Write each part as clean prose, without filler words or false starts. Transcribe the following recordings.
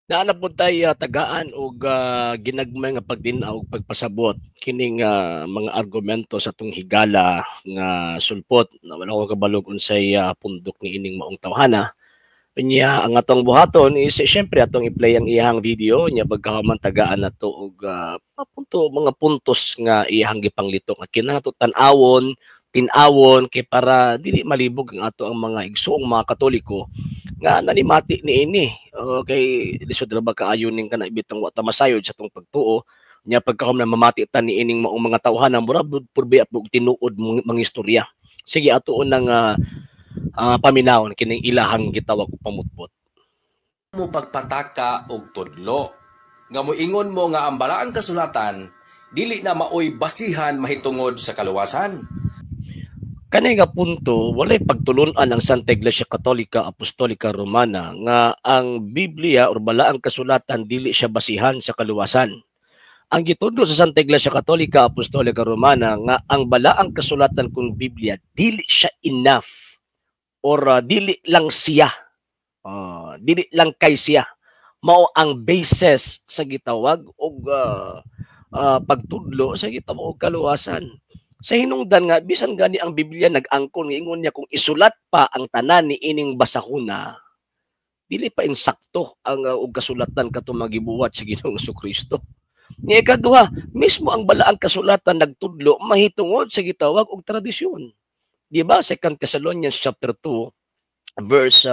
Naana po tayo tagaan o ginagmay nga pagdinaw og pagpasabot kining mga argumento sa tong higala nga sulpot na wala ko kabalog unsay pundok ni ining maong tawhana. Unya ang atong buhaton is syempre atong i-play ang iyang video nya pagkahuman tagaan nato og mga puntos nga iyang gipanglito nga kinahanglan tan-awon, tin-awon kay para dili malibog ang ato ang mga igsoong mga Katoliko nga nanimati ni ini kay lisod ra ba kaayo ning kana ibitang wa ta masayod sa tong pagtuo nya pagkahom na mamati ta ni ining maong mga tawhanan mura purbi at tinuod mga istorya. Sige atuon nang paminawon kining ilahang gitawag og pamutbot. Mo pagpataka og tudlo nga moingon mo nga ang balaang kasulatan dili na maoy basihan mahitungod sa kaluwasan. Kanay nga punto, walay pagtulunan ang Santa Iglesia Katolika Apostolika Romana nga ang Biblia o balaang kasulatan dili siya basihan sa kaluwasan. Ang gitudlo sa Santa Iglesia Katolika Apostolika Romana nga ang balaang kasulatan kung Biblia dili siya enough or dili lang siya. Dili lang kay siya. Mao ang basis sa gitawag og pagtudlo sa gitawag og kaluwasan. Sa hinungdan nga bisan gani ang Biblia nag-angkon nga ingon niya kung isulat pa ang tanan ni ining basahuna dili pa insakto ang og kasulatan kato magibuwat sa Ginoong Jesucristo. Ni ikaduha, mismo ang balaang kasulatan nagtudlo mahitungod sa gitawag og tradisyon. Di ba? 2 Thessalonians chapter 2 verse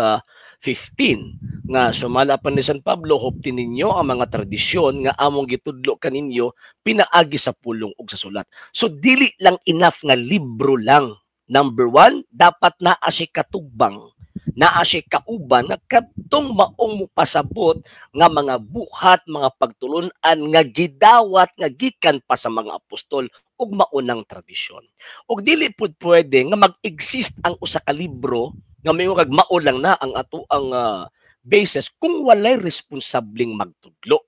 15 nga sumala pa ni San Pablo huptin ninyo ang mga tradisyon nga among gitudlo kaninyo pinaagi sa pulong ug sa sulat. So dili lang enough nga libro lang. Number one, dapat naa siya katugbang, naa siya kauban na kadtong maong pasabot nga mga buhat, mga pagtulunan nga gidawat nga gikan pa sa mga apostol ug maunang tradisyon. Ug dili pud pwede nga mag-exist ang usa ka libro nga may kag mao lang na ang ato ang basis kung walay responsableng magtudlo.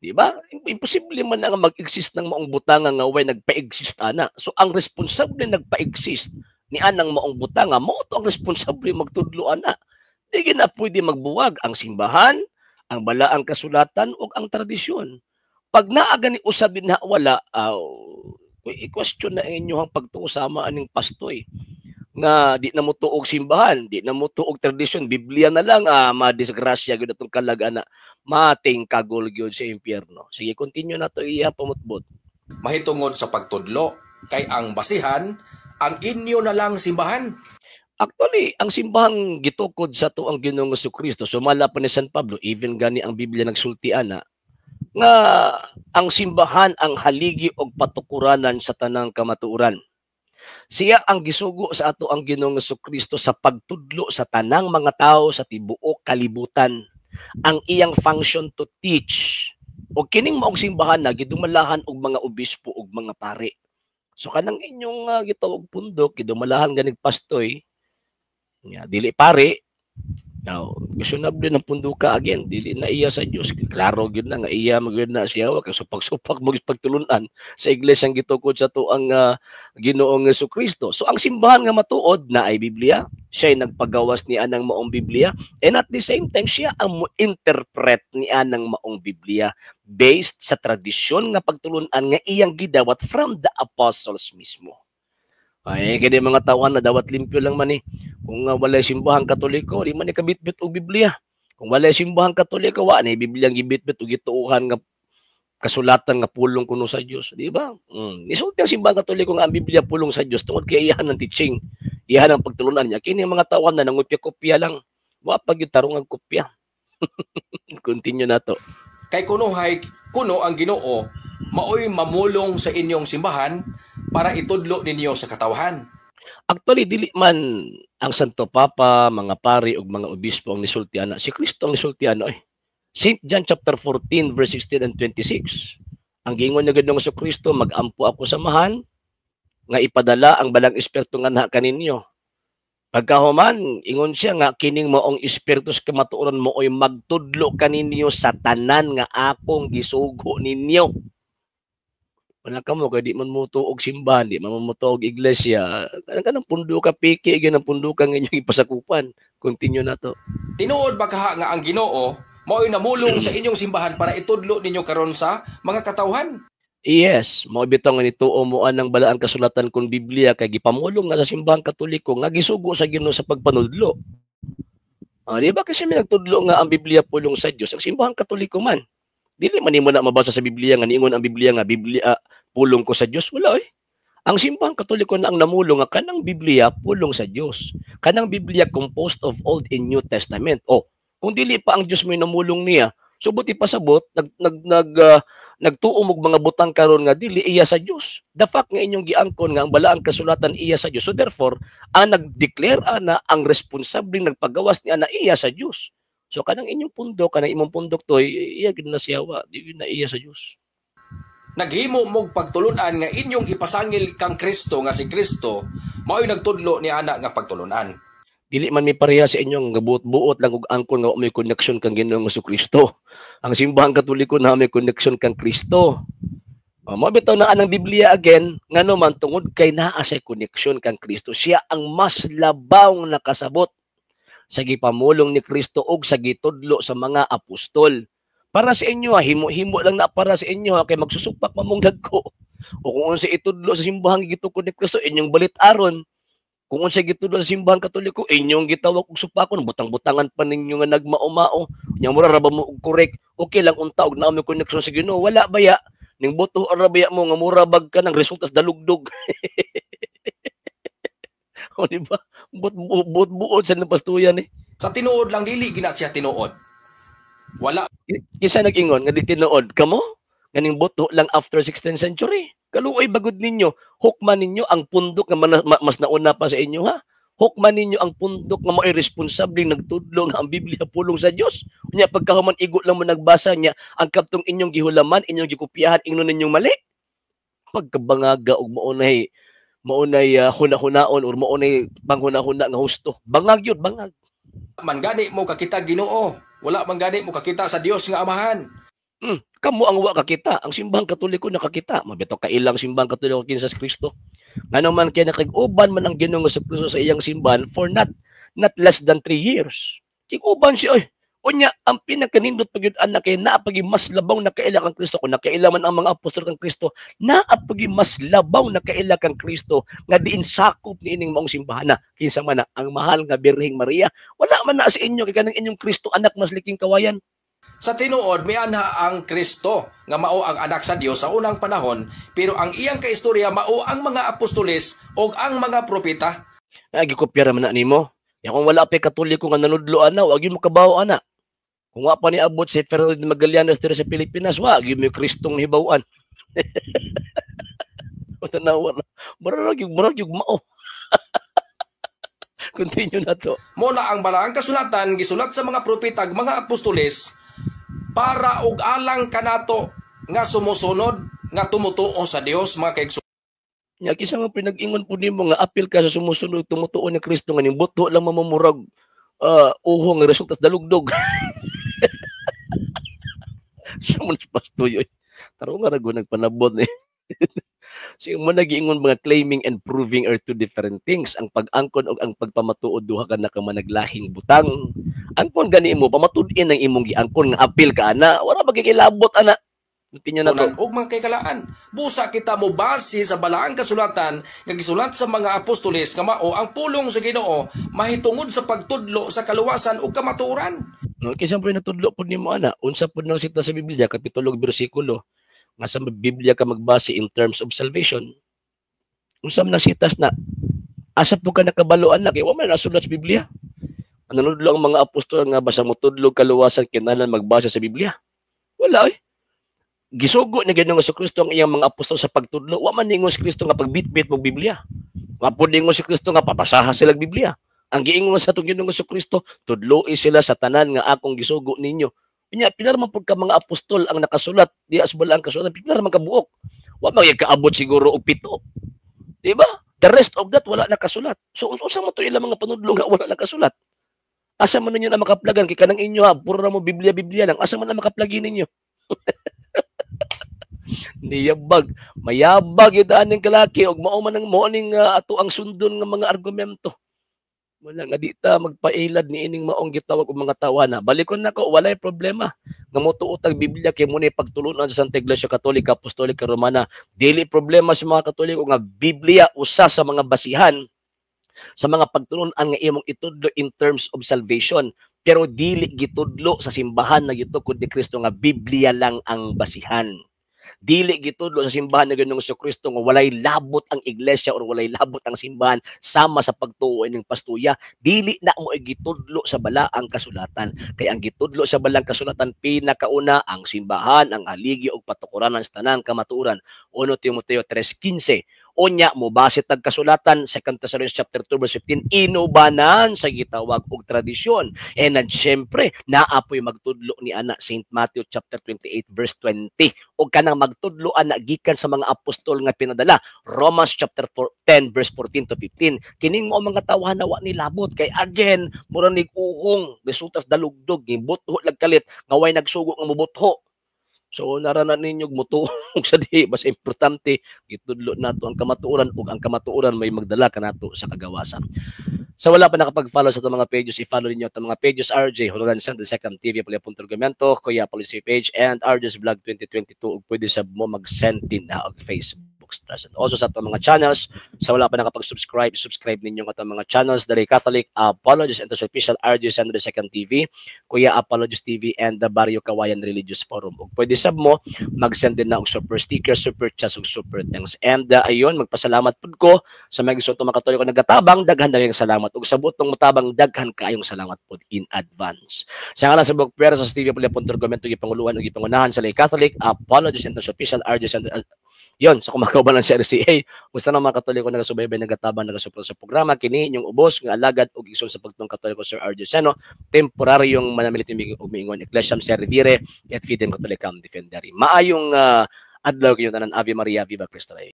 Di ba? Imposible man nga mag-exist ng maong butanga nga way nagpa-exist ana. So ang responsable nagpa-exist ni anang maong butanga mao to ang responsable magtudlo ana. Di na pwede magbuwag ang simbahan, ang balaang kasulatan ug ang tradisyon. Pag naaga ni usab na wala, i-question na inyong pagtuo sama aning pastoy nga di na mo tuog simbahan, di na mo tuog tradisyon, Biblia na lang madisgrasya gyud atong kalag-ana, mating kagol gyud sa impyerno. Sige, continue na to iya pamutbot. Mahitungod sa pagtudlo kay ang basihan ang inyo na lang simbahan. Actually, ang simbahang gitukod sa to ang Ginoong Jesucristo, sumala pa ni San Pablo, even gani ang Biblia nagsultian na nga ang simbahan ang haligi og patukuranan sa tanang kamatuoran. Siya ang gisugo sa ato ang Ginoong Jesucristo sa pagtudlo sa tanang mga tao sa tibuok kalibutan. Ang iyang function to teach. O kining maong simbahan na gidumalahan og mga obispo ug mga pare. So kanang inyong gitawag pundok gidumalahan ganing pastoy. Dili pare. Now, questionable ng punduka again, dili na iya sa Dios. Klaro gyud na nga iya magyud na siya wa supak-supak mo pagtulunan sa iglesyang gitukod sa tuang Ginoong Jesucristo. So ang simbahan nga matuod na ay Biblia, siya ay nagpagawas ni anang maong Biblia, and at the same time siya ang mo-interpret ni anang maong Biblia based sa tradisyon nga pagtulunan nga iyang gidawat from the apostles mismo. Ay, kaya mga tawan na dawat limpyo lang man kung walay simbahang Katoliko, di man ikabitbit og Biblia. Kung walay simbahang Katoliko, wa ni Biblia gibitbit og gituuhan nga kasulatan nga pulong kuno sa Dios, di ba? Isulti ang simbahang Katoliko nga ang Biblia pulong sa Dios tungod kay iyahan ng teaching, iyahan ang pagtulunan niya. Kini mga tawan na nangupya-kopya lang. Wa pag yung tarong ang kopya. Continue na to. Kay kuno ang Ginoo maoy mamulong sa inyong simbahan para itudlo ninyo sa katawhan. Actually, dili man ang Santo Papa, mga pari ug mga obispo ang nisultiana. Si Kristo ang nisultiano St. John chapter 14 verse 16 and 26. Ang giingon ni Ginoong Jesucristo, magampo ako samahan nga ipadala ang balang espiritu nga na kaninyo. Pagkahuman, ingon siya nga kining maong espiritu sa kamatuoran mo oy magtudlo kaninyo sa tanan nga akong gisugo ninyo. Wala ka mo, kaya di man mo tuog simbahan, di man mo tuog iglesia. Kanang pundo ka piki, ganang pundo ka ngayon ipasakupan. Continue na to. Tinuod ba kaha nga ang Ginoo Mao'y namulong sa inyong simbahan para itudlo ninyo karon sa mga katawhan. Yes, mao bitaw nga nituo mo anang balaan kasulatan kon Biblia kay gipamulong na sa simbahang Katoliko nga gisugo sa Ginoo sa pagpanudlo. Di ba kasi may nagtudlo nga ang Biblia pulong sa Dios, ang simbahang Katoliko man. Dili man nimo na mabasa sa Biblia nga niingon ang Biblia nga Biblia pulong ko sa Dios, wala eh. Ang simbahang Katoliko na ang namulong nga kanang Biblia pulong sa Dios. Kanang Biblia composed of Old and New Testament. Kung dili pa ang Dios mo namulong niya, subuti pasabot nagtuo og mga butang karon nga dili iya sa Dios. The fact nga inyong giangkon nga ang balaang kasulatan iya sa Dios. So therefore, ang nag-declare ana ang responsabling nagpagawas niya na iya sa Dios. So kanang inyong pundok, kanang imong pundok toy, iya gid na siyawa, di na iya sa Dios. Naghimo mog pagtulunan nga inyong ipasangil kang Kristo nga si Kristo, mao'y nagtudlo ni ana nga pagtulunan. Dili man mi pareha sa inyong gabuot-buot lang og angkon nga may connection kang Ginoong Kristo. Ang simbahang Katoliko na may connection kang Kristo. Mabitaw na anang Biblia again, ngano man tungod kay naa sa connection kang Kristo. Siya ang mas labaw nakasabot sa gipamulong ni Kristo og sa gitudlo sa mga apostol. Para sa inyo, himo-himo lang na para sa inyo kay magsusupak mamong dagko. O kung unsa itudlo sa simbahang gitukod ni Kristo, inyong balit-aron. Kung unsa gitudlo sa simbahang Katoliko, inyong gitawag og supakon, butang-butangan pa ninyo nga nagmao-mao. Nya mura ra ba mo og correct? Okay lang unta og naa may connection sa Ginoo, wala baya. Ning buto ra baya mo nga mura bag ka ng resultas dalugdog. O di ba? Buot sa napastuyan eh. Sa tinuod lang dili gina siya tinuod. Wala. Kinsa nag-ingon nga di tinuod kamo? Ganing buto lang after 16th century. Kaluoy bagod ninyo, hukman ninyo ang pundok nga mas nauna pa sa inyo ha. Hukman ninyo ang pundok nga mao'y responsable nagtudlo nga ang Biblia pulong sa Dios. Unya pagkahuman igo lang mo nagbasa niya, ang kaptong inyong gihulaman, inyong gikopyahan, ingnon ninyong mali. Pagkabangaga og maunay huna-hunaon or maunay panghuna-huna nga husto. Bangag yun, bangag. Man gani mo kakita Ginoo. Wala man gani mo kakita sa Dios nga Amahan. Kamo ang wa kakita, ang simbahang Katoliko nakakita. Mabito kailang simbahang Katoliko kinsa sa Kristo. Ngano man kay nakig-uban man ang Ginoo sa Kristo sa iyang simbahan for not less than 3 years. Kig-uban siya oy. Unya ang pinakanindot pagyud anak kay naa pagi mas labaw na kaila kang Kristo kun nakaila man ang mga apostol kang Kristo, naa pagi mas labaw na kaila kang Kristo nga diin sakop ni ining maong simbahan kinsa man ang mahal nga Birheng Maria. Wala man na sa inyo kay kanang inyong Kristo anak mas liking kawayan. Sa tinuod, may anha ang Kristo nga mao ang anak sa Dios sa unang panahon, pero ang iyang kaistorya mao ang mga apostoles o ang mga propeta. Gikopya man na nimo. Ya kung wala pa Katoliko nga nanudlo ana, wag mo kabaw ana. Kung wa pa ni abot si Ferdinand Magallanes diri sa Pilipinas, wag mo Kristong hibaw-an. Tanawa. Murag yung mao. Continue na to. Muna ang balaang kasulatan gisulat sa mga propeta ug mga apostoles para og alang kanato nga sumusunod nga tumutuo sa Dios mga kaigsuon. Nya kisa nga pinag-ingon po nimo nga apil ka sa sumusunod tumutuo ni Kristo nga ning buto lang mamamurag uho nga resultas dalugdog. Sa mga pastoy. Taro nga rago nagpanabot ni. Sige mo nagiingon mga claiming and proving are two different things. Ang pag-angkon o ang pagpamatuod duha ka na ka managlahing butang. Angkon gani mo pamatud-in ang imong giangkon nga apil ka ana. Wala magkikilabot ana. Continue na to. Og mga kaikalaan. Busa kita mo base sa balaang kasulatan nga gisulat sa mga apostoles nga mao ang pulong sa Ginoo mahitungod sa pagtudlo sa kaluwasan ug kamatuoran. No, kinsa po natudlo po nimo ana? Unsa po nang sita sa Biblia kapitulo ug bersikulo nga sa Biblia ka magbase in terms of salvation. Unsa man sitas na asa po ka nakabaloan na kay wa man nasulat sa Biblia. Nanudlo ang mga apostol nga basta mo tudlo kaluwasan kinahanglan magbase sa Biblia. Wala eh. Gisugo ni Ginoong Kristo ang iyang mga apostol sa pagtudlo. Wa man ningon si Kristo nga pagbitbit mo Biblia. Wa pod ningon si Kristo nga papasaha sila Biblia. Ang giingon sa Ginoong Kristo, tudloi sila sa tanan nga akong gisugo ninyo. Unya pilar man pud ka mga apostol ang nakasulat diha sa balaang kasulatan, pilar man kabuok. Wa man kaabot siguro og 7. Di ba? The rest of that wala nakasulat. So unsa man to ilang mga panudlo nga wala nakasulat? Asa man ninyo na makaplagan kay kanang inyo ha, puro ra mo Biblia lang. Asa man na makaplagi ninyo? Niyabag, mayabag yun daan ng kalaki og mao man ang ato ang sundon nga mga argumento. Wala nga di ta magpailad ni ining maong gitawag og mga tawana. Balikon nako walay problema. Nga motuot ang Biblia kay mo ni pagtulunan sa Santa Iglesia Katolika, Apostolika, Romana. Dili problema sa mga Katoliko nga Biblia usa sa mga basihan sa mga pagtulunan nga imong itudlo in terms of salvation. Pero dili gitudlo sa simbahan na gitukod ni Kristo nga Biblia lang ang basihan. Dili gitudlo sa simbahan na Ginoong Jesucristo nga walay labot ang iglesia or walay labot ang simbahan sama sa pagtuo ning pastuya. Dili na mo gitudlo sa balaang kasulatan. Kay ang gitudlo sa balaang kasulatan pinakauna ang simbahan, ang haligi ug patukuranan sa tanang kamatuoran. 1 Timoteo 3:15. Unya mo base tag kasulatan 2 Thessalonians chapter 2 verse 15 inubanan sa gitawag og tradisyon. And syempre naapoy magtudlo ni ana St. Matthew chapter 28 verse 20 o kanang magtudlo ana gikan sa mga apostol nga pinadala Romans chapter 10 verse 14 to 15. Kining mo mga tawhan wa ni labot kay again mura nig uhong resultas dalugdog gibutho lagkalit nga way nagsugo nga mubutho. So naranan ninyo mutuong sa di mas importante gitudlo nato ang kamatuoran ug ang kamatuoran may magdala kanato sa kagawasan. Sa wala pa nakapag-follow sa itong mga pages, i-follow ninyo itong mga pages RJ Hulugan San Second TV Palipong Turgamento, Kuya Policy Page, and RJ's Vlog 2022. Ug pwede sa mo mag-send din na og Facebook stars. And also sa itong mga channels, sa wala pa nakapag-subscribe, subscribe ninyo itong mga channels, Dari Catholic Apologies and Official RJ San Second TV, Kuya Apologies TV, and the Barrio Kawayan Religious Forum. Ug pwede sa mo mag-send din na og super sticker, super chats, ug super thanks. And ayun, magpasalamat pud ko sa mga gusto itong mga Katoliko nagatabang, daghan na salamat. Ug sa butong mutabang, daghan kaayong salamat po in advance. Sa ngalan sa Bog Pero sa Stevie Palipong Turgamento, gipanguluhan ug gipangunahan sa Lay Catholic Apologies and Official RJ San yon sa kumakauban ng RCA, gusto na mga Katoliko nagasubaybay nagatabang nagasuporta sa programa kini inyong ubos nga alagad ug igsoon sa pagtulong Katoliko Sir RJ Seno, temporaryong manamilit umiingon Ecclesiam Servire et Fidem Catholicam Defendere. Maayong adlaw kayo tanan. Ave Maria, Viva Cristo Rey.